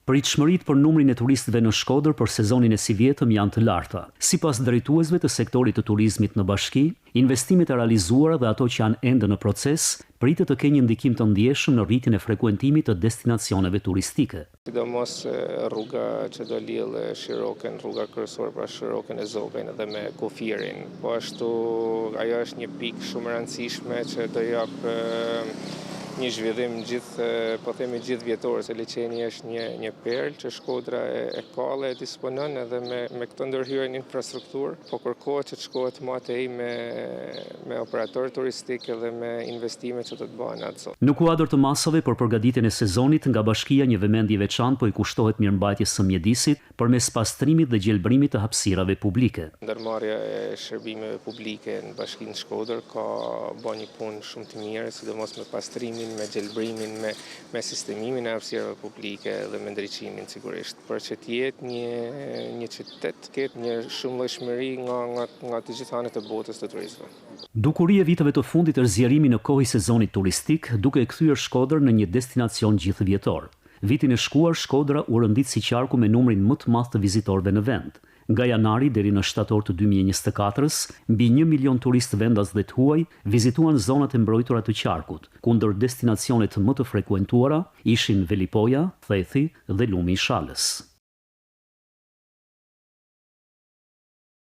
Pritshmëritë për numrin e turistëve në Shkodër për sezonin e sivjetëm janë të larta. Sipas drejtuesve të sektorit të turizmit në bashki, investimet e realizuara dhe ato që janë ende në proces pritet të kenë një ndikim të ndjeshëm në rritjen e frekuentimit të destinacioneve turistike. Sidomos rruga që do lidhë Shirokën, rruga kryesore pra Shirokën e Zogën edhe me Kufirin. Po ashtu ajo është një pikë shumë e rëndësishme që do jap një zhvillim gjithë vjetor, se liçeni është një perlë që Shkodra e ka dhe e disponon edhe me këtë ndërhyrje në infrastrukturë, po kërkohet që të shkohet më tej me operator turistik edhe me investimet që do të bëhen atë zona. Në kuadër të masave për përgatitjen e sezonit, nga bashkia një vëmendje veçantë po i kushtohet mirëmbajtjes së mjedisit përmes pastrimit dhe gjelbrimit të hapësirave publike. Ndërmarrja e shërbimeve publike në Bashkinë Shkodër ka bërë një punë shumë të mirë, sidomos me pastrimin, me gjelbrimin, me sistemimin e hapësirave publike dhe me ndriçimin sigurisht, për që të jetë një qytet, ketë një shumëllojshmëri nga të gjithë anët e botës të turizmit. Dukuri e viteve të fundit është zgjerimi në kohë i sezonit turistik, duke e kthyer Shkodrën në një destinacion gjithëvjetor. Vitin e shkuar Shkodra u rëndit si qarku me numrin më të madh të vizitorëve në vend. Nga janari deri në shtator të 2024-s, mbi 1 milion turistë vendas dhe të huaj vizituan zonat e mbrojtura të qarkut, kundër destinacionet më të frekuentuara ishin Velipoja, Thethi dhe Lumi i Shalës.